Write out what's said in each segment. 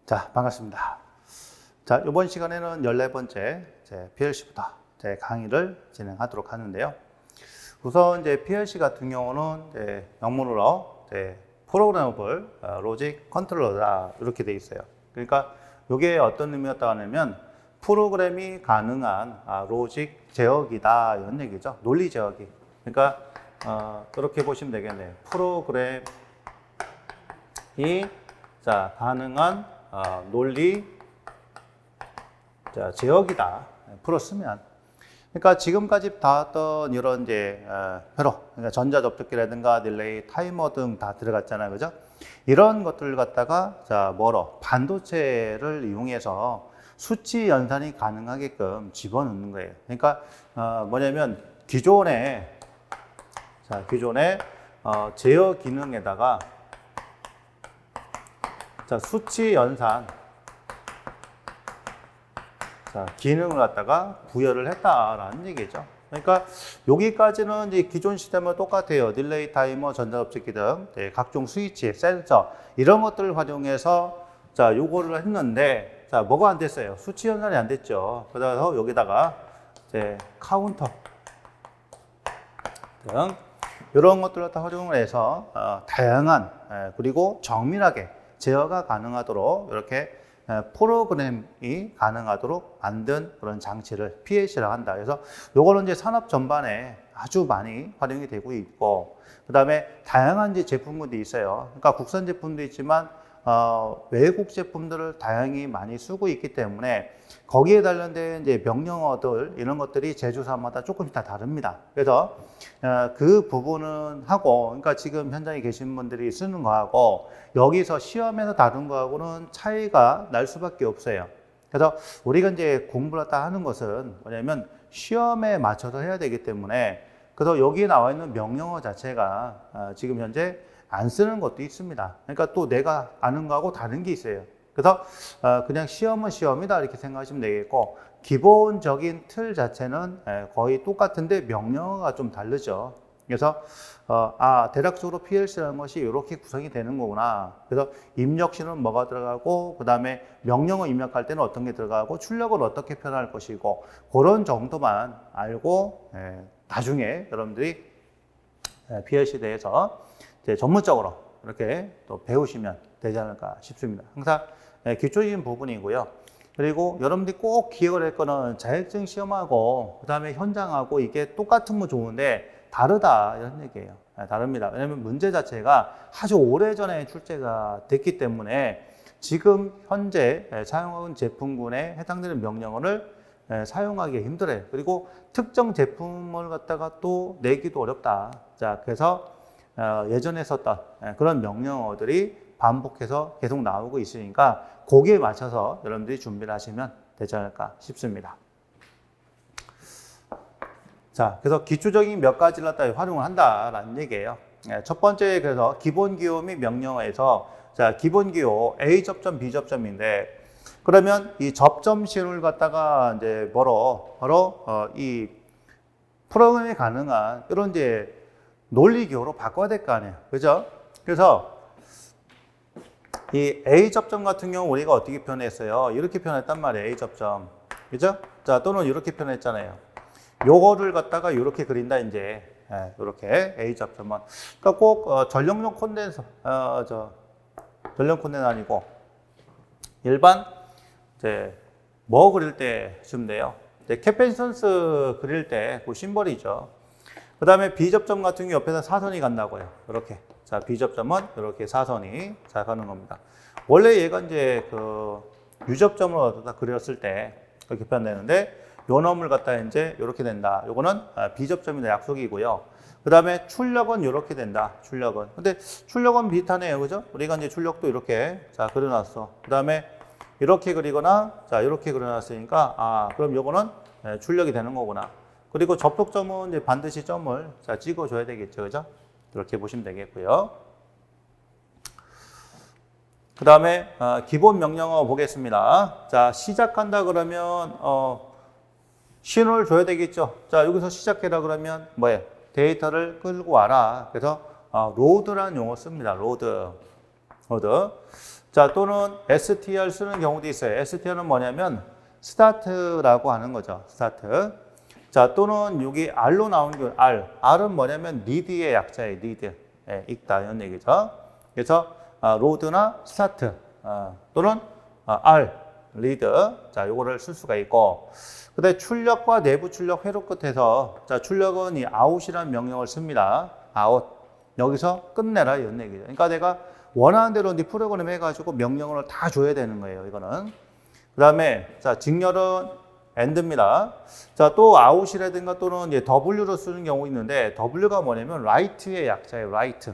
자, 반갑습니다. 자, 이번 시간에는 14번째 PLC부터 강의를 진행하도록 하는데요. 우선 PLC 같은 경우는 영문으로 프로그래머블 로직 컨트롤러다 이렇게 돼 있어요. 그러니까 이게 어떤 의미였다 하냐면 프로그램이 가능한 로직 제어기다 이런 얘기죠. 논리 제어기. 그러니까 그렇게 보시면 되겠네요. 프로그램이 가능한 논리 제어기다. 풀었으면. 그러니까 지금까지 봤던 이런 회로, 그러니까 전자접촉기라든가 딜레이, 타이머 등 다 들어갔잖아요. 그죠? 이런 것들을 갖다가 반도체를 이용해서 수치 연산이 가능하게끔 집어넣는 거예요. 그러니까 뭐냐면 기존의 제어 기능에다가 수치 연산 기능을 갖다가 부여를 했다라는 얘기죠. 그러니까 여기까지는 이제 기존 시스템은 똑같아요. 딜레이 타이머, 전자접촉기 등 각종 스위치, 센서 이런 것들을 활용해서 요거를 했는데 뭐가 안 됐어요? 수치 연산이 안 됐죠. 그래서 여기다가 카운터 등 이런 것들을 다 활용을 해서 다양한 그리고 정밀하게 제어가 가능하도록 이렇게 프로그램이 가능하도록 만든 그런 장치를 PLC라고 한다. 그래서 요거는 이제 산업 전반에 아주 많이 활용이 되고 있고, 그 다음에 다양한 제품군들이 있어요. 그러니까 국산 제품도 있지만 외국 제품들을 다양히 많이 쓰고 있기 때문에 거기에 관련된 명령어들 이런 것들이 제조사마다 조금씩 다 다릅니다. 그래서 그 부분은 하고, 그러니까 지금 현장에 계신 분들이 쓰는 거하고 여기서 시험에서 다룬 거하고는 차이가 날 수밖에 없어요. 그래서 우리가 공부를 다 하는 것은 뭐냐면 시험에 맞춰서 해야 되기 때문에, 그래서 여기에 나와 있는 명령어 자체가 지금 현재 안 쓰는 것도 있습니다. 그러니까 또 내가 아는 거하고 다른 게 있어요. 그래서 그냥 시험은 시험이다 이렇게 생각하시면 되겠고, 기본적인 틀 자체는 거의 똑같은데 명령어가 좀 다르죠. 그래서 대략적으로 PLC라는 것이 이렇게 구성이 되는 거구나. 그래서 입력신은 뭐가 들어가고, 그 다음에 명령어 입력할 때는 어떤 게 들어가고, 출력을 어떻게 표현할 것이고, 그런 정도만 알고 나중에 여러분들이 PLC에 대해서 전문적으로 이렇게 또 배우시면 되지 않을까 싶습니다. 항상 기초적인 부분이고요. 그리고 여러분들이 꼭 기억을 할 거는 자격증 시험하고 그 다음에 현장하고 이게 똑같으면 좋은데 다르다 이런 얘기예요. 다릅니다. 왜냐하면 문제 자체가 아주 오래전에 출제가 됐기 때문에 지금 현재 사용하는 제품군에 해당되는 명령어를 사용하기 힘들어요. 그리고 특정 제품을 갖다가 또 내기도 어렵다. 그래서 예전에 썼던 그런 명령어들이 반복해서 계속 나오고 있으니까 거기에 맞춰서 여러분들이 준비를 하시면 되지 않을까 싶습니다. 그래서 기초적인 몇 가지를 갖다 활용을 한다라는 얘기예요. 첫 번째, 그래서 기본 기호 및 명령어에서 기본 기호 A 접점, B 접점인데, 그러면 이 접점 신호를 갖다가 바로 이 프로그램이 가능한 이런 논리 기호로 바꿔야 될 거 아니에요. 그죠? 그래서 이 A 접점 같은 경우 우리가 어떻게 표현했어요? 이렇게 표현했단 말이에요. A 접점. 그죠? 또는 이렇게 표현했잖아요. 요거를 갖다가 이렇게 그린다, 이렇게 A 접점은. 그러니까 꼭 전력용 콘덴서, 전력 콘덴서 아니고 일반 뭐 그릴 때 쓰면 돼요? 캐패시턴스 그릴 때 그 심벌이죠. 그 다음에 B접점 같은 경우 옆에서 사선이 간다고요. 이렇게. B접점은 이렇게 사선이 가는 겁니다. 원래 얘가 U접점으로 갖다 그렸을 때 이렇게 표현되는데, 요 놈을 갖다 이렇게 된다. 요거는 B접점이나 약속이고요. 그 다음에 출력은 이렇게 된다. 출력은. 근데 출력은 비슷하네요. 그죠? 우리가 출력도 이렇게 그려놨어. 그 다음에 이렇게 그리거나, 이렇게 그려놨으니까, 그럼 요거는 출력이 되는 거구나. 그리고 접촉점은 반드시 점을 찍어줘야 되겠죠. 그죠? 이렇게 보시면 되겠고요. 그 다음에 기본 명령어 보겠습니다. 시작한다 그러면 신호를 줘야 되겠죠. 여기서 시작해라 그러면 뭐예요? 데이터를 끌고 와라. 그래서 로드라는 용어 씁니다. 로드. 자, 또는 str 쓰는 경우도 있어요. str는 뭐냐면 start라고 하는 거죠. start. 자, 또는 여기 r로 나오는 경우 r은 뭐냐면 read의 약자예요. read. 예, 읽다 이런 얘기죠. 그래서 load나 start 또는 r read. 자, 요거를 쓸 수가 있고, 그다음에 출력과 내부 출력 회로 끝에서 자, 출력은 이 out이라는 명령을 씁니다. out. 여기서 끝내라 이런 얘기죠. 그러니까 내가 원하는 대로 네 프로그램 해가지고 명령어를 다 줘야 되는 거예요. 이거는. 그다음에 자, 직렬은 end입니다. 자, 또 out이라든가 또는 이제 w로 쓰는 경우 있는데 w가 뭐냐면 write의 약자예요. write.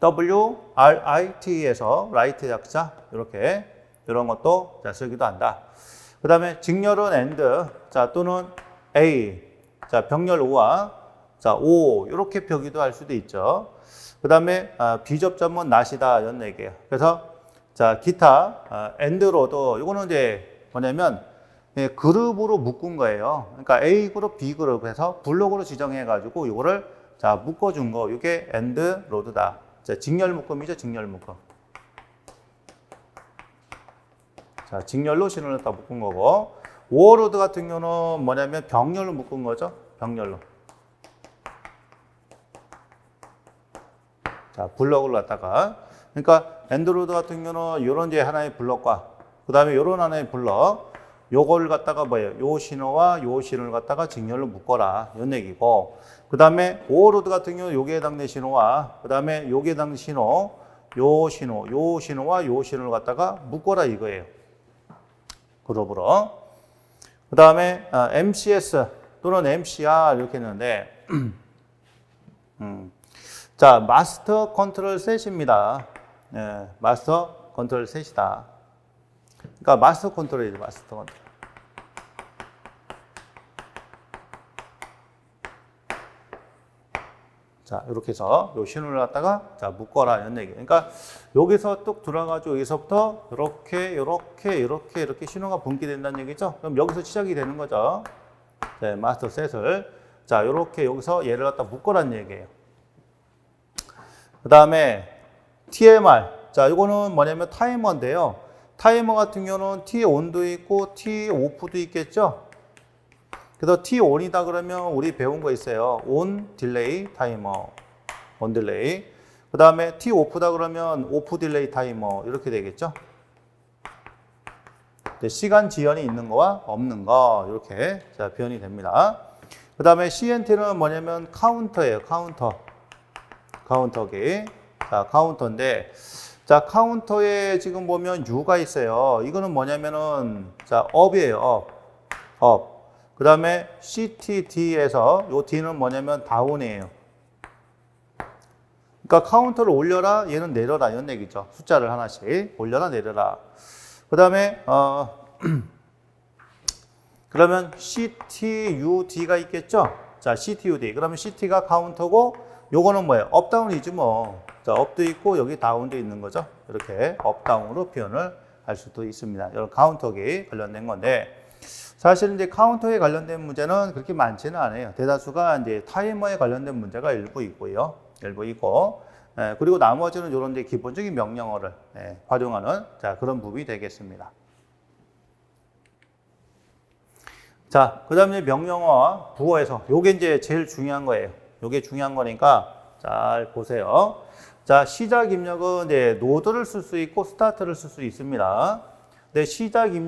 write에서 write 약자 이렇게 이런 것도 자, 쓰기도 한다. 그다음에 직렬은 and 자, 또는 a 자, 병렬 o와 자, o 이렇게 펴기도 할 수도 있죠. 그다음에 비접점은 not이다 이런 얘기예요. 그래서 자, 기타 and로도 이거는 이제 뭐냐면 예, 그룹으로 묶은 거예요. 그러니까 A 그룹, B 그룹 해서 블록으로 지정해 가지고 이거를 자, 묶어 준 거. 이게 and load다. 자, 직렬 묶음이죠. 직렬 묶음. 자, 직렬로 신호를 다 묶은 거고, 오어로드 같은 경우는 뭐냐면 병렬로 묶은 거죠. 병렬로. 자, 블록을 갖다가. 그러니까 엔드로드 같은 경우는 이런 이제 하나의 블록과 그다음에 이런 하나의 블록, 요걸 갖다가 뭐예요? 요 신호와 요 신호를 갖다가 직렬로 묶어라 이런 얘기고, 그다음에 오어로드 같은 경우 요게 해당되는 신호와 그다음에 요게 해당되는 신호, 요 신호, 요 신호와 요 신호를 갖다가 묶어라 이거예요. 그룹으로. 그다음에 MCS 또는 MCR 이렇게 했는데 자, 마스터 컨트롤 셋입니다. 예, 마스터 컨트롤 셋이다. 그러니까 마스터 컨트롤이죠. 마스터 컨트롤. 자, 이렇게 해서 요 신호를 갖다가 자, 묶어라 이런 얘기. 그러니까 여기서 뚝 들어가지고 여기서부터 이렇게 신호가 분기된다는 얘기죠. 그럼 여기서 시작이 되는 거죠. 네, 마스터 셋을 자, 이렇게 여기서 얘를 갖다 묶어라는 얘기예요. 그다음에 TMR. 자, 이거는 뭐냐면 타이머인데요. 타이머 같은 경우는 T 온도 있고 T 오프도 있겠죠. 그래서 T 온이다 그러면 우리 배운 거 있어요. 온 딜레이 타이머, 온 딜레이. 그다음에 T 오프다 그러면 오프 딜레이 타이머 이렇게 되겠죠. 시간 지연이 있는 거와 없는 거 이렇게 자, 표현이 됩니다. 그다음에 CNT는 뭐냐면 카운터예요. 카운터기. 자, 카운터인데 자, 카운터에 지금 보면 U가 있어요. 이거는 뭐냐면은 자, up이에요. up. 그 다음에 CTD에서 요 D는 뭐냐면 다운이에요. 그러니까 카운터를 올려라, 얘는 내려라 이런 얘기죠. 숫자를 하나씩 올려라, 내려라. 그 다음에 그러면 CTUD가 있겠죠. 자, CTUD. 그러면 CT가 카운터고 요거는 뭐예요? 업다운이지 뭐. 자, 업도 있고 여기 다운도 있는 거죠. 이렇게 업다운으로 표현을 할 수도 있습니다. 이런 카운터기 관련된 건데, 사실 이제 카운터에 관련된 문제는 그렇게 많지는 않아요. 대다수가 이제 타이머에 관련된 문제가 일부 있고요. 일부 있고, 그리고 나머지는 이런 이제 기본적인 명령어를 활용하는 자, 그런 부분이 되겠습니다. 자, 그 다음에 명령어 부호에서 요게 이제 제일 중요한 거예요. 요게 중요한 거니까 잘 보세요. 자, 시작 입력은 이제 노드를 쓸 수 있고 스타트를 쓸 수 있습니다. 근데 시작이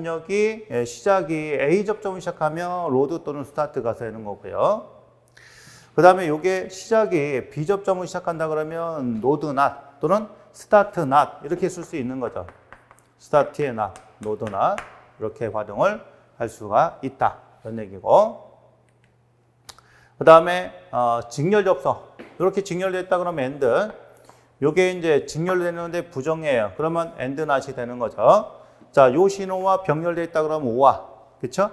A 접점을 시작하면 로드 또는 스타트 가서 하는 거고요. 그 다음에 요게 시작이 B 접점을 시작한다 그러면 노드 not 또는 스타트 not 이렇게 쓸 수 있는 거죠. 스타트의 not, 노드 not 이렇게 활용을 할 수가 있다. 이런 얘기고. 그 다음에 직렬 접속. 이렇게 직렬됐다 그러면 end. 요게 이제 직렬되는데 부정이에요. 그러면 end not이 되는 거죠. 자, 요 신호와 병렬되어 있다 그러면 오와. 그쵸?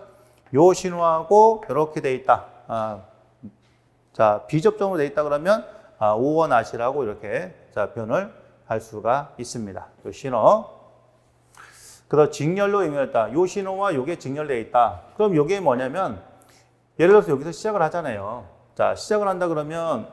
요 신호하고 이렇게 되어 있다. 자, 비접점으로 되어 있다 그러면 오와 not이라고 이렇게 자, 표현을 할 수가 있습니다. 요 신호. 그래서 직렬로 연결했다. 요 신호와 요게 직렬되어 있다. 그럼 요게 뭐냐면 예를 들어서 여기서 시작을 하잖아요. 자, 시작을 한다 그러면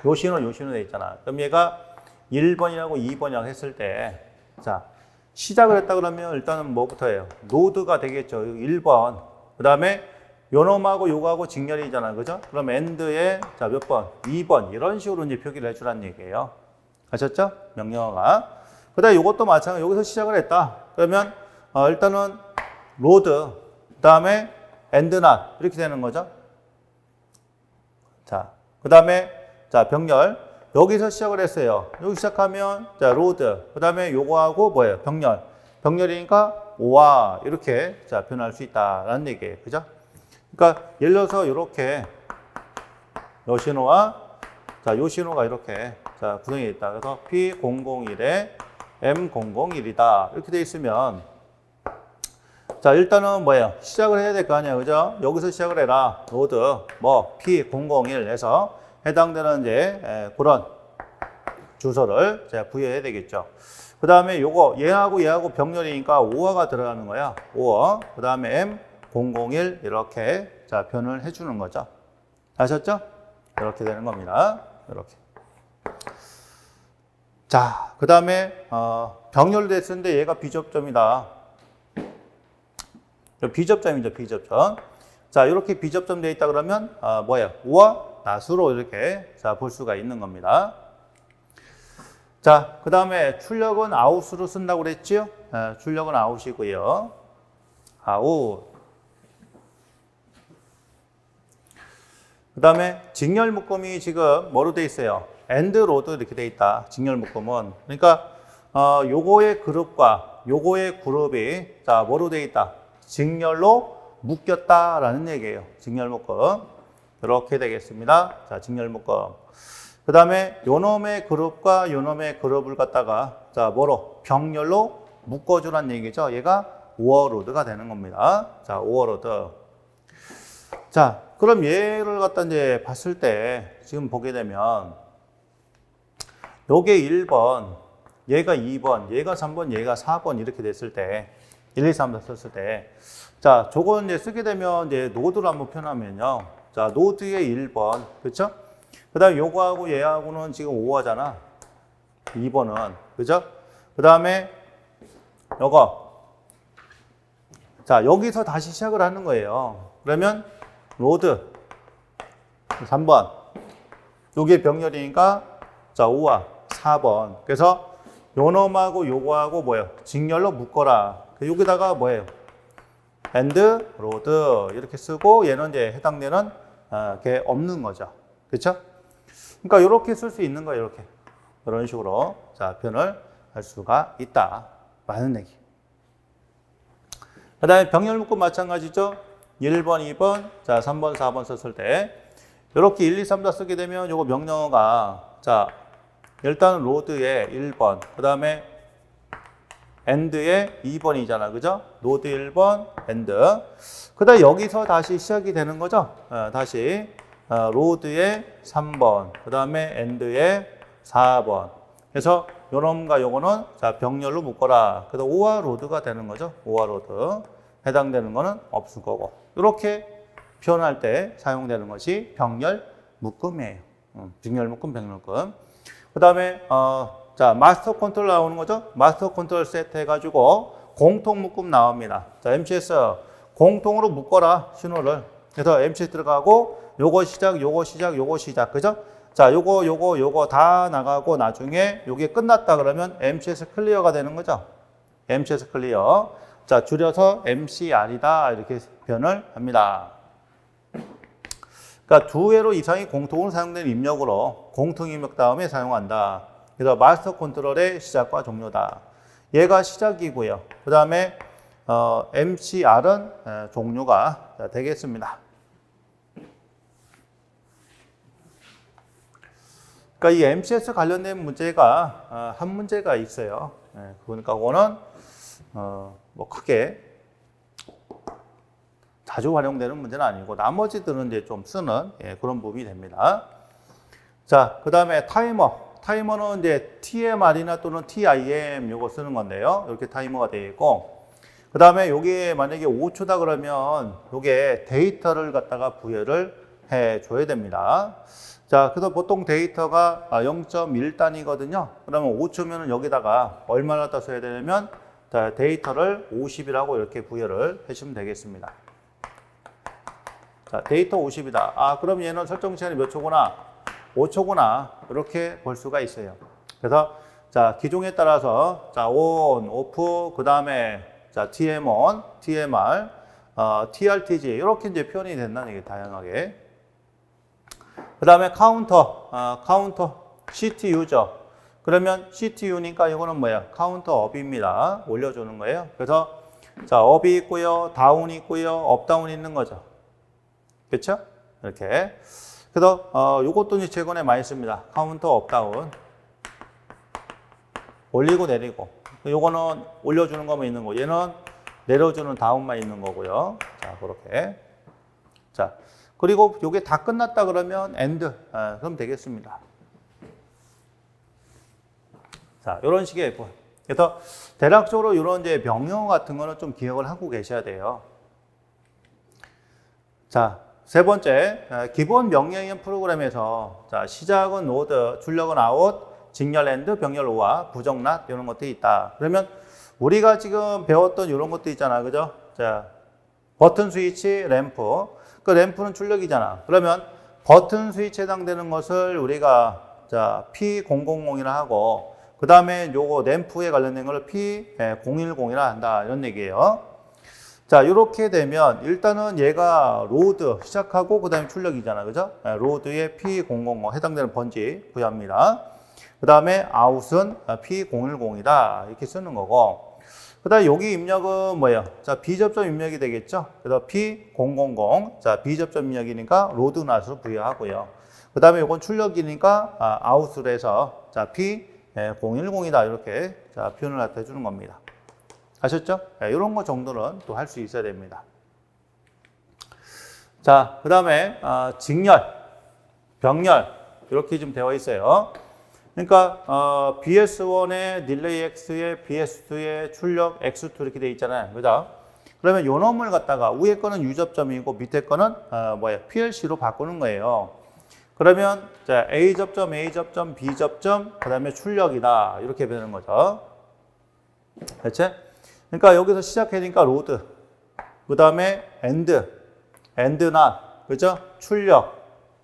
요 신호 되어 있잖아. 그럼 얘가 1번이라고 2번이라고 했을 때, 자, 시작을 했다 그러면 일단은 뭐부터 해요? 노드가 되겠죠. 1번. 그 다음에 요놈하고 요거하고 직렬이잖아요. 그죠? 그럼 end에, 자, 몇 번? 2번. 이런 식으로 이제 표기를 해주라는 얘기예요. 아셨죠? 명령어가. 그 다음에 요것도 마찬가지로 여기서 시작을 했다. 그러면, 일단은 로드, 그 다음에 end not. 이렇게 되는 거죠. 자, 그 다음에, 자, 병렬. 여기서 시작을 했어요. 여기 시작하면, 자, 로드. 그 다음에 요거하고 뭐예요? 병렬. 병렬이니까 오와 이렇게, 자, 변할 수 있다라는 얘기예요. 그죠? 그러니까 예를 들어서 이렇게 요 신호와 자, 요 신호가 이렇게 자, 구성이 있다. 그래서 P001에 M001이다. 이렇게 돼 있으면 자, 일단은 뭐예요? 시작을 해야 될 거 아니에요. 그죠? 여기서 시작을 해라. 로드 뭐 P001에서 해당되는 이제 그런 주소를 제가 부여해야 되겠죠. 그 다음에 요거 얘하고 병렬이니까 5화가 들어가는 거야. 5화. 그 다음에 M001 이렇게 자, 변을 해주는 거죠. 아셨죠? 이렇게 되는 겁니다. 이렇게. 자, 그 다음에 병렬로 됐었는데 얘가 비접점이다. 비접점이죠, 비접점. 자, 이렇게 비접점 되어 있다 그러면 뭐예요? 우와 낫으로 이렇게 자, 볼 수가 있는 겁니다. 자, 그 다음에 출력은 아웃으로 쓴다고 그랬지요? 출력은 아웃이고요. 아웃. 그 다음에 직렬 묶음이 지금 뭐로 돼 있어요? and 로드 이렇게 돼 있다. 직렬 묶음은. 그러니까 요거의 그룹과 요거의 그룹이 자, 뭐로 돼 있다? 직렬로 묶였다라는 얘기예요. 직렬 묶음. 이렇게 되겠습니다. 자, 직렬 묶음. 그 다음에 요놈의 그룹과 요놈의 그룹을 갖다가 자, 뭐로? 병렬로 묶어주란 얘기죠. 얘가 오어로드가 되는 겁니다. 자, 오어로드. 자, 그럼 얘를 갖다 이제 봤을 때 지금 보게 되면 요게 1번, 얘가 2번, 얘가 3번, 얘가 4번 이렇게 됐을 때 1, 2, 3, 4 썼을 때 자, 저거 이제 쓰게 되면 이제 노드로 한번 표현하면요. 자, 노드의 1번. 그렇죠? 그다음에 요거하고 얘하고는 지금 5하잖아. 2번은. 그죠? 그다음에 요거. 자, 여기서 다시 시작을 하는 거예요. 그러면 로드 3번. 요게 병렬이니까 자, 5와 4번. 그래서 요놈하고 요거하고 뭐예요? 직렬로 묶어라. 여기다가 뭐예요? and 로드 이렇게 쓰고 얘는 이제 해당되는 게 없는 거죠. 그렇죠? 그러니까 이렇게 쓸 수 있는 거예요. 이렇게 이런 식으로 자, 표현을 할 수가 있다. 많은 얘기. 그다음에 병렬 묶음 마찬가지죠. 1번, 2번, 자, 3번, 4번 썼을 때 이렇게 1, 2, 3, 4 쓰게 되면 요거 명령어가 자, 일단 로드에 1번, 그다음에 end에 2번이잖아. 그죠? 노드 1번, end. 그 다음에 여기서 다시 시작이 되는 거죠. 다시 로드에 3번, 그 다음에 end에 4번. 그래서 요놈과 요거는 자, 병렬로 묶어라. 그래서 오와 로드가 되는 거죠. 오와 로드. 해당되는 거는 없을 거고. 이렇게 표현할 때 사용되는 것이 병렬 묶음이에요. 병렬 묶음, 병렬 묶음. 그 다음에 자, 마스터 컨트롤 나오는 거죠? 마스터 컨트롤 세트 해가지고 공통 묶음 나옵니다. 자, MCS 공통으로 묶어라, 신호를. 그래서 MCS 들어가고 요거 시작, 요거 시작, 요거 시작. 그죠? 자, 요거 다 나가고 나중에 요게 끝났다 그러면 MCS 클리어가 되는 거죠? MCS 클리어. 자, 줄여서 MCR이다. 이렇게 표현을 합니다. 그러니까 두 회로 이상이 공통으로 사용되는 입력으로 공통 입력 다음에 사용한다. 그래서 마스터 컨트롤의 시작과 종료다. 얘가 시작이고요. 그 다음에 MCR은 종료가 되겠습니다. 그러니까 이 MCS 관련된 문제가 한 문제가 있어요. 그러니까 그거는 뭐 크게 자주 활용되는 문제는 아니고 나머지들은 이제 좀 쓰는 그런 부분이 됩니다. 자, 그 다음에 타이머. 타이머는 이제 TMR이나 또는 TIM 요거 쓰는 건데요. 이렇게 타이머가 되어 있고, 그 다음에 요게 만약에 5초다 그러면 요게 데이터를 갖다가 부여를 해 줘야 됩니다. 자, 그래서 보통 데이터가 0.1단위거든요. 그러면 5초면은 여기다가 얼마를 갖다 써야 되냐면 자, 데이터를 50이라고 이렇게 부여를 해주면 되겠습니다. 자, 데이터 50이다. 아, 그럼 얘는 설정 시간이 몇 초구나? 5초구나. 이렇게 볼 수가 있어요. 그래서 자, 기종에 따라서 자, on, off, 그 다음에 자, tm1, tmr, trtg 이렇게 이제 표현이 된다는 얘기 다양하게. 그 다음에 카운터, CT 유저. 그러면 CTU니까 이거는 뭐야? 카운터 업입니다. 올려주는 거예요. 그래서 자, 업이 있고요, 다운이 있고요, 업다운이 있는 거죠. 그렇죠? 이렇게. 그래서 요것도 이제 최근에 많이 씁니다. 카운터 업다운. 올리고 내리고. 요거는 올려주는 것만 있는 거. 얘는 내려주는 다운만 있는 거고요. 자, 그렇게. 자, 그리고 요게 다 끝났다 그러면 end. 그럼 되겠습니다. 자, 이런 식의 그래서 대략적으로 이런 이제 명령 같은 거는 좀 기억을 하고 계셔야 돼요. 자, 세 번째, 기본 명령형 프로그램에서 자, 시작은 로드, 출력은 아웃, 직렬 엔드, 병렬 오와, 부정 낫 이런 것들이 있다. 그러면 우리가 지금 배웠던 이런 것도 있잖아, 그죠? 자, 버튼 스위치, 램프. 그 램프는 출력이잖아. 그러면 버튼 스위치에 해당되는 것을 우리가 자, P000이라 하고 그 다음에 요거 램프에 관련된 걸 P010이라 한다. 이런 얘기예요. 자, 이렇게 되면 일단은 얘가 로드 시작하고 그 다음에 출력이잖아. 그죠? 로드에 P000 해당되는 번지 부여합니다. 그 다음에 아웃은 P010이다. 이렇게 쓰는 거고. 그 다음에 여기 입력은 뭐예요? 자, 비접점 입력이 되겠죠? 그래서 P000. 자, 비접점 입력이니까 로드 낫으로 부여하고요. 그 다음에 이건 출력이니까 아웃으로 해서 자, P010이다. 이렇게 자, 표현을 갖다 해주는 겁니다. 아셨죠? 이런 거 정도는 또 할 수 있어야 됩니다. 자, 그 다음에 직렬, 병렬 이렇게 좀 되어 있어요. 그러니까 BS1에 딜레이 X에 BS2에 출력 X2 이렇게 되어 있잖아요. 그죠? 그러면 요 놈을 갖다가 위에 거는 U접점이고 밑에 거는 PLC로 바꾸는 거예요. 그러면 자, A접점, A접점, B접점, 그 다음에 출력이다. 이렇게 되는 거죠. 그렇지? 그러니까 여기서 시작하니까 로드, 그 다음에 엔드 not, 그죠? 출력,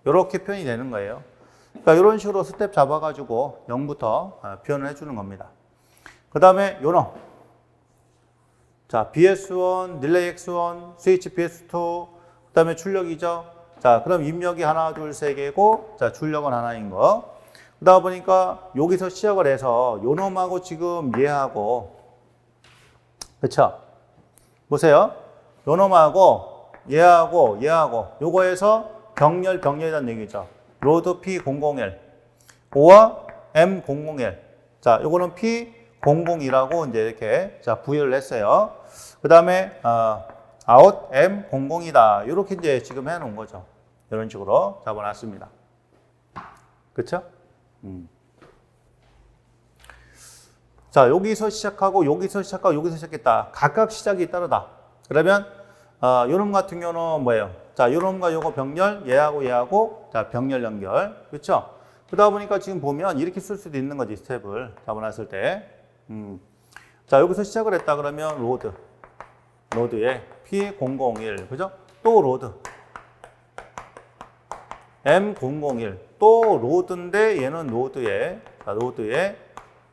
이렇게 표현이 되는 거예요. 그러니까 이런 식으로 스텝 잡아가지고 0부터 표현을 해주는 겁니다. 그 다음에 요놈, 자, BS1, 딜레이 X1, 스위치 BS2, 그 다음에 출력이죠. 자, 그럼 입력이 하나, 둘, 세 개고, 자, 출력은 하나인 거. 그러다 보니까 여기서 시작을 해서 요놈하고 지금 얘하고, 그쵸? 보세요. 요놈하고 얘하고 요거에서 병렬이라는 얘기죠. 로드 P001 오와 M001. 자, 요거는 P002라고 이제 이렇게 자, 부여를 했어요. 그 다음에 아웃 M00이다. 이렇게 이제 지금 해 놓은 거죠. 이런 식으로 잡아놨습니다. 그쵸? 자, 여기서 시작하고 여기서 시작했다. 각각 시작이 따르다. 그러면 요놈 같은 경우는 뭐예요? 자, 요놈과 요거 병렬, 얘하고 자, 병렬 연결. 그렇죠? 그러다 보니까 지금 보면 이렇게 쓸 수도 있는 거지, 스텝을 잡아놨을 때. 자, 여기서 시작을 했다 그러면 로드에 P001. 그죠? 또 로드. M001. 또 로드인데 얘는 로드에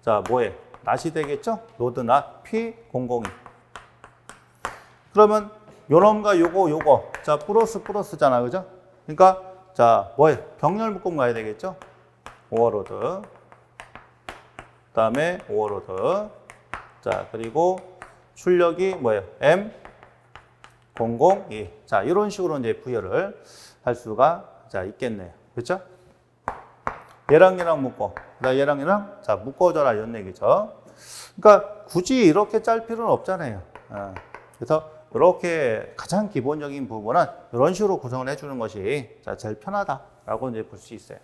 자, 뭐에? 낫이 되겠죠? 로드 낫 P002. 그러면 요놈과 요거 자, 플러스잖아. 그죠? 그러니까 자, 뭐에? 병렬 묶음 가야 되겠죠? 오버로드. 그다음에 오버로드. 자, 그리고 출력이 뭐예요? M002. 자, 이런 식으로 이제 부여를 할 수가 자, 있겠네요. 그렇죠? 얘랑 묶어. 얘랑 자, 묶어줘라 이런 얘기죠. 그러니까 굳이 이렇게 짤 필요는 없잖아요. 그래서 이렇게 가장 기본적인 부분은 이런 식으로 구성을 해주는 것이 자, 제일 편하다라고 이제 볼 수 있어요.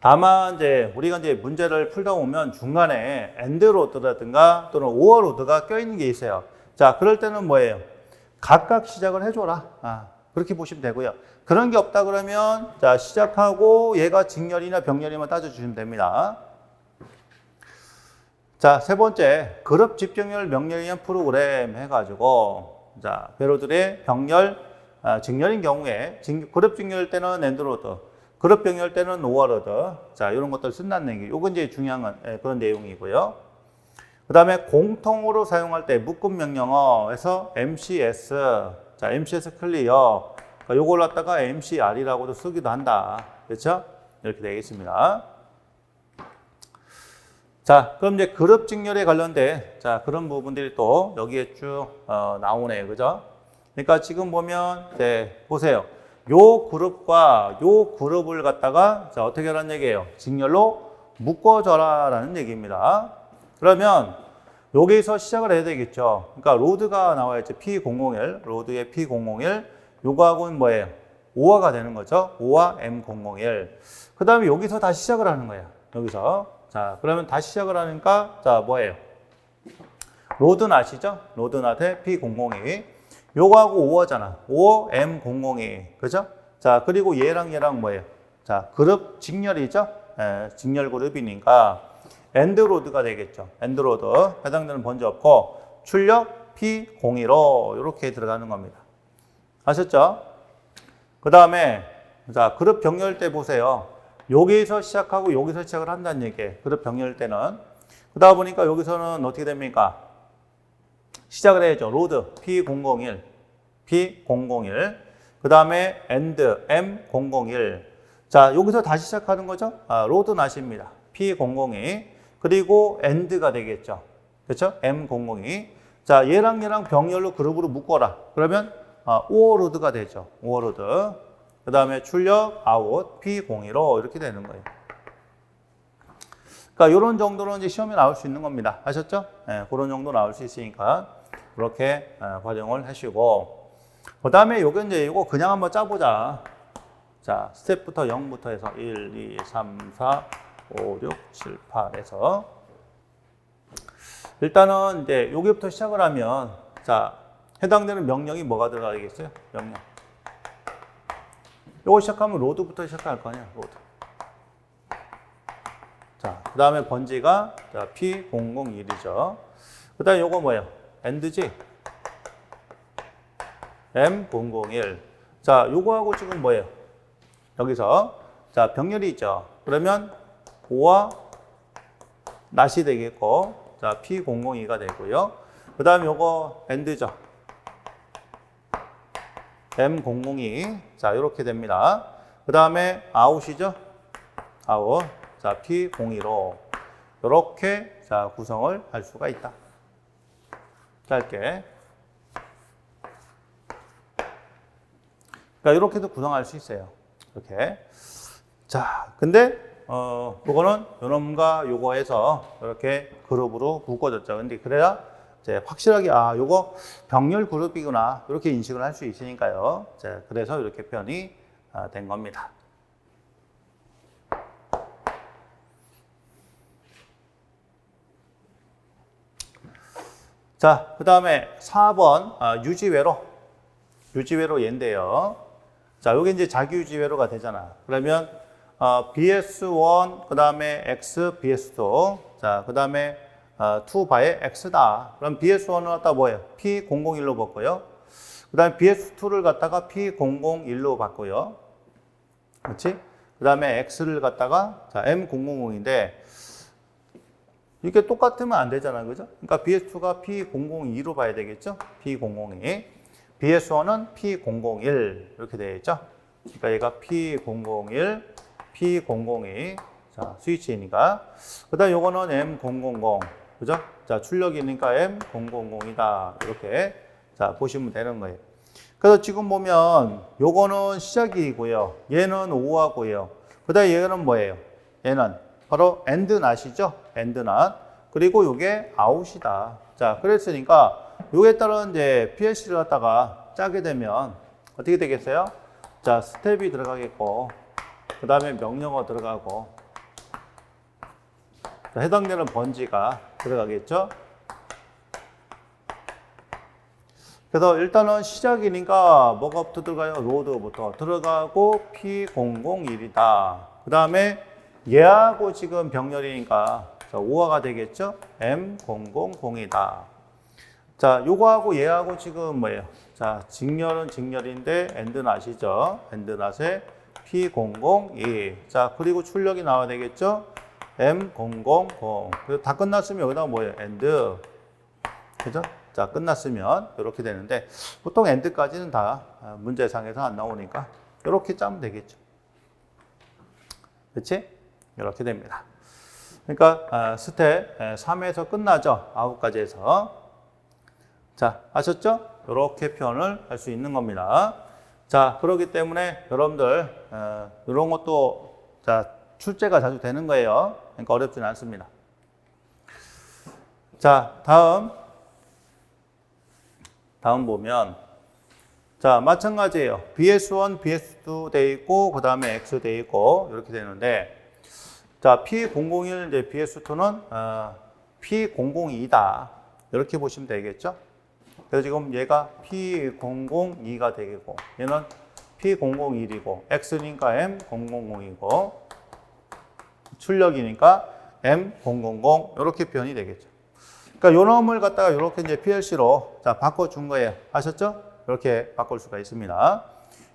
다만 이제 우리가 이제 문제를 풀다 보면 중간에 엔드 로드라든가 또는 오어 로드가 껴있는 게 있어요. 자, 그럴 때는 뭐예요? 각각 시작을 해줘라. 그렇게 보시면 되고요. 그런 게 없다 그러면 자 시작하고 얘가 직렬이나 병렬이만 따져주시면 됩니다. 자, 세 번째 그룹 집정렬 명렬이한 프로그램 해가지고 자 배로들의 병렬 직렬인 경우에 그룹 직렬 때는 엔드로드, 그룹 병렬 때는 오버로드 자 이런 것들 쓴다는 얘기. 요건 이제 중요한 그런 내용이고요. 그 다음에 공통으로 사용할 때 묶음 명령어에서 MCS 자 MCS 클리어 요걸 갖다가 MCR이라고도 쓰기도 한다. 그렇죠? 이렇게 되겠습니다. 자, 그럼 이제 그룹 직렬에 관련된 자 그런 부분들이 또 여기에 쭉 나오네요, 그죠? 그러니까 지금 보면 네, 보세요. 요 그룹과 요 그룹을 갖다가 자 어떻게 하라는 얘기예요? 직렬로 묶어줘라라는 얘기입니다. 그러면 여기서 시작을 해야 되겠죠. 그러니까 로드가 나와야지 P001, 로드의 P001. 요거하고는 뭐예요? 5화가 되는 거죠. 5화 M001. 그 다음에 여기서 다시 시작을 하는 거예요. 여기서. 자, 그러면 다시 시작을 하니까, 자, 뭐예요? 로드는 아시죠? 로드낫의 P002. 요거하고 5화잖아. 5, M002. 그죠? 자, 그리고 얘랑 뭐예요? 자, 그룹 직렬이죠? 예, 직렬 그룹이니까, 엔드로드가 되겠죠. 엔드로드. 해당되는 번지 없고, 출력 P01로 이렇게 들어가는 겁니다. 아셨죠? 그 다음에, 자, 그룹 병렬 때 보세요. 여기서 시작하고 여기서 시작을 한다는 얘기예요. 그룹 병렬 때는. 그러다 보니까 여기서는 어떻게 됩니까? 시작을 해야죠. 로드 P001, P001. 그 다음에 엔드 M001. 자, 여기서 다시 시작하는 거죠. 로드 낫입니다. P002. 그리고 엔드가 되겠죠. 그렇죠? M002. 자, 얘랑 병렬로 그룹으로 묶어라. 그러면 오어로드가 되죠. 오어로드. 그 다음에 출력, 아웃, P01로 이렇게 되는 거예요. 그러니까 이런 정도로 이제 시험에 나올 수 있는 겁니다. 아셨죠? 네, 그런 정도 나올 수 있으니까 그렇게 활용을 하시고. 그 다음에 요게 이제 이거 그냥 한번 짜보자. 자, 스텝부터 0부터 해서 1, 2, 3, 4, 5, 6, 7, 8에서. 일단은 이제 여기부터 시작을 하면, 자, 해당되는 명령이 뭐가 들어가겠어요? 명령. 요거 시작하면 로드부터 시작할 거 아니야, 로드. 자, 그 다음에 번지가 자, P001이죠. 그 다음에 요거 뭐예요? 엔드지? M001. 자, 요거하고 지금 뭐예요? 여기서, 자, 병렬이 있죠. 그러면 5와 낫이 되겠고, 자, P002가 되고요. 그 다음에 요거 엔드죠. M002. 자, 이렇게 됩니다. 그 다음에 아웃이죠. 아웃. 자, P02로. 이렇게 자, 구성을 할 수가 있다. 짧게. 그러니까 이렇게도 구성할 수 있어요. 이렇게. 자, 근데 요거는 요놈과 요거에서 이렇게 그룹으로 묶어졌죠. 근데 그래야 이제 확실하게 요거 병렬 그룹이구나 이렇게 인식을 할 수 있으니까요. 자, 그래서 이렇게 표현이 된 겁니다. 자, 그 다음에 4번 유지회로 얘인데요. 자, 요게 이제 자기유지회로가 되잖아. 그러면 BS1 그 다음에 X BS2 자, 그 다음에 2바의 X다. 그럼 BS1을 갖다 뭐예요? P001로 바꿔요. 그 다음에 BS2를 갖다가 P001로 바꿔요. 그렇지? 그 다음에 X를 갖다가 자, M000인데 이게 똑같으면 안 되잖아. 그죠? 그러니까 BS2가 P002로 봐야 되겠죠? P002. BS1은 P001 이렇게 되겠죠? 그러니까 얘가 P001, P002 자, 스위치니까. 그 다음 요거는 M000. 그죠? 자, 출력이니까 M000이다. 이렇게. 자, 보시면 되는 거예요. 그래서 지금 보면 요거는 시작이고요. 얘는 5하고요. 그 다음에 얘는 뭐예요? 얘는 바로 엔드 낫이죠? 엔드 낫. 그리고 요게 아웃이다. 자, 그랬으니까 요에 따른 이제 PLC를 갖다가 짜게 되면 어떻게 되겠어요? 자, 스텝이 들어가겠고, 그 다음에 명령어 들어가고, 해당되는 번지가 들어가겠죠. 그래서 일단은 시작이니까 뭐가부터 들어가요? 로드부터 들어가고 P001이다. 그 다음에 얘하고 지금 병렬이니까 5화가 되겠죠? M000이다. 자, 요거하고 얘하고 지금 뭐예요? 자, 직렬은 직렬인데 엔드낫이죠. 엔드낫에 P002. 자, 그리고 출력이 나와야 되겠죠? M000. 그리고 다 끝났으면 여기다가 뭐예요? 엔드. 그죠? 자, 끝났으면 이렇게 되는데 보통 엔드까지는 다 문제상에서 안 나오니까 이렇게 짜면 되겠죠. 그렇지? 이렇게 됩니다. 그러니까 스텝 3에서 끝나죠. 9가지에서. 자, 아셨죠? 이렇게 표현을 할 수 있는 겁니다. 자, 그렇기 때문에 여러분들 이런 것도 자, 출제가 자주 되는 거예요. 그러니까 어렵지는 않습니다. 자, 다음 보면 자, 마찬가지예요. BS1, BS2 돼 있고 그 다음에 X 돼 있고 이렇게 되는데 자, P001 이제 BS2는 P002다. 이렇게 보시면 되겠죠? 그래서 지금 얘가 P002가 되겠고 얘는 P001이고 X니까 M000이고 출력이니까 M000 이렇게 표현이 되겠죠. 그러니까 요 놈을 갖다가 이렇게 이제 PLC로 자, 바꿔준 거예요. 아셨죠? 이렇게 바꿀 수가 있습니다.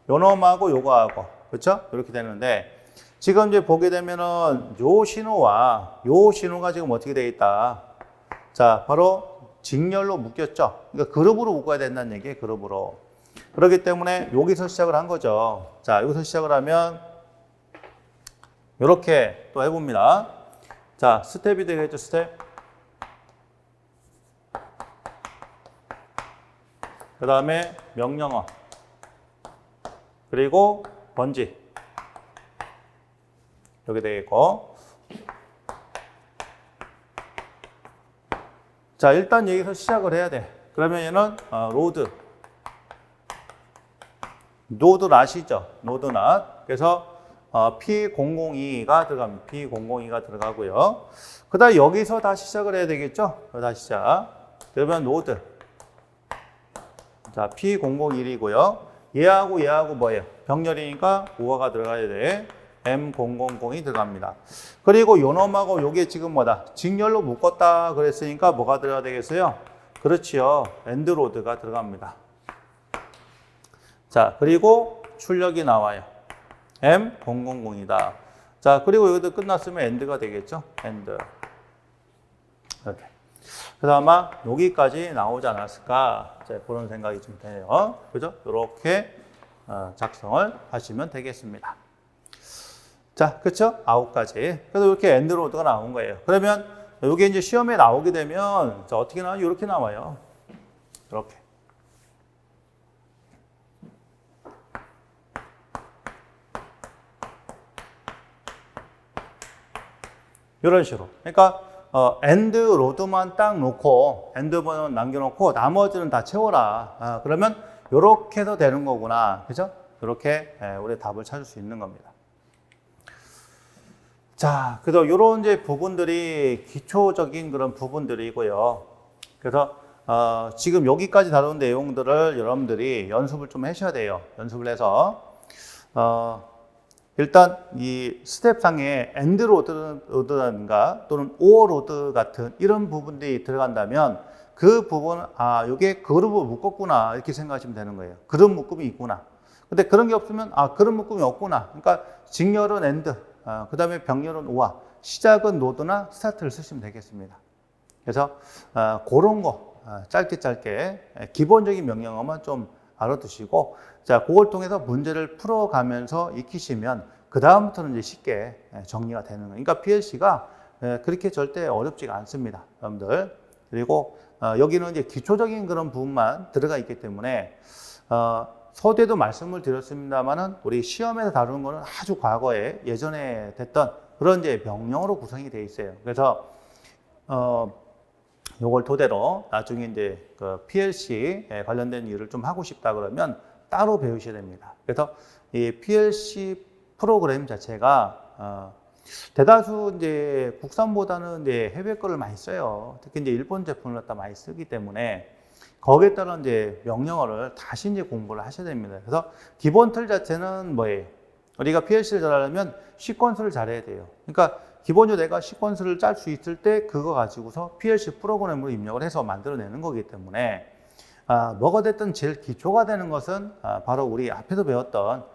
요 놈하고 요거하고 그렇죠? 이렇게 되는데 지금 이제 보게 되면은 요 신호와 요 신호가 지금 어떻게 돼 있다. 자, 바로 직렬로 묶였죠. 그러니까 그룹으로 묶어야 된다는 얘기예요. 그룹으로. 그렇기 때문에 여기서 시작을 한 거죠. 자, 여기서 시작을 하면 이렇게 또 해봅니다. 자, 스텝이 되겠죠. 스텝. 그 다음에 명령어. 그리고 번지. 여기 되겠고. 자, 일단 여기서 시작을 해야 돼. 그러면 얘는 로드. 노드낫이죠. 노드낫. 그래서 P002가 들어갑니다. P002가 들어가고요. 그 다음 여기서 다시 시작을 해야 되겠죠. 다시 시작. 그러면 노드. 자, P001이고요. 얘하고 뭐예요? 병렬이니까 5화가 들어가야 돼. M000이 들어갑니다. 그리고 요놈하고 요게 지금 뭐다? 직렬로 묶었다 그랬으니까 뭐가 들어가야 되겠어요? 그렇지요. 엔드로드가 들어갑니다. 자, 그리고 출력이 나와요. M000이다. 자, 그리고 여기도 끝났으면 엔드가 되겠죠? 엔드. 이렇게. 그래서 아마 여기까지 나오지 않았을까? 자, 그런 생각이 좀 돼요. 그죠? 이렇게 작성을 하시면 되겠습니다. 자, 그쵸? 9가지. 그래서 이렇게 엔드로드가 나온 거예요. 그러면 이게 이제 시험에 나오게 되면 자, 어떻게 나와요? 이렇게 나와요. 이렇게. 이런 식으로. 그러니까 엔드 로드만 딱 놓고 엔드번호 남겨놓고 나머지는 다 채워라. 그러면 이렇게 해도 되는 거구나. 그죠? 이렇게 우리 답을 찾을 수 있는 겁니다. 자, 그래서 이런 이제 부분들이 기초적인 그런 부분들이고요. 그래서 지금 여기까지 다룬 내용들을 여러분들이 연습을 좀 하셔야 돼요. 연습을 해서 일단 이 스텝상에 엔드로드라든가 또는 오어로드 같은 이런 부분들이 들어간다면 그 부분, 이게 그룹을 묶었구나 이렇게 생각하시면 되는 거예요. 그룹 묶음이 있구나. 근데 그런 게 없으면 그룹 묶음이 없구나. 그러니까 직렬은 엔드, 그 다음에 병렬은 오화, 시작은 노드나 스타트를 쓰시면 되겠습니다. 그래서 그런 거 짧게 기본적인 명령어만 좀 알아두시고 자, 그걸 통해서 문제를 풀어가면서 익히시면 그 다음부터는 이제 쉽게 정리가 되는 거예요. 그러니까 PLC가 그렇게 절대 어렵지가 않습니다, 여러분들. 그리고 여기는 이제 기초적인 그런 부분만 들어가 있기 때문에 서두에도 말씀을 드렸습니다만은 우리 시험에서 다루는 거는 아주 과거에 예전에 됐던 그런 이제 명령어로 구성이 되어 있어요. 그래서 요걸 토대로 나중에 이제 그 PLC에 관련된 일을 좀 하고 싶다 그러면 따로 배우셔야 됩니다. 그래서 이 PLC 프로그램 자체가 대다수 이제 국산보다는 이제 해외 거를 많이 써요. 특히 이제 일본 제품을 갖다 많이 쓰기 때문에 거기에 따른 이제 명령어를 다시 이제 공부를 하셔야 됩니다. 그래서 기본 틀 자체는 뭐예요? 우리가 PLC를 잘하려면 시퀀스를 잘해야 돼요. 그러니까 기본적으로 내가 시퀀스를 짤 수 있을 때 그거 가지고서 PLC 프로그램으로 입력을 해서 만들어내는 거기 때문에 뭐가 됐든 제일 기초가 되는 것은 바로 우리 앞에서 배웠던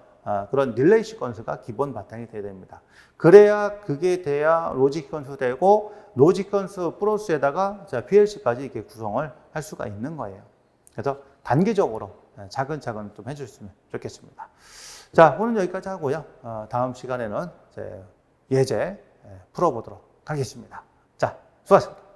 그런 릴레이 시퀀스가 기본 바탕이 돼야 됩니다. 그래야 그게 돼야 로직 시퀀스 되고 로직 시퀀스 플러스에다가 PLC까지 이렇게 구성을 할 수가 있는 거예요. 그래서 단계적으로 차근차근 좀 해주셨으면 좋겠습니다. 자, 오늘 여기까지 하고요. 다음 시간에는 이제 예제 풀어보도록 하겠습니다. 자, 수고하셨습니다.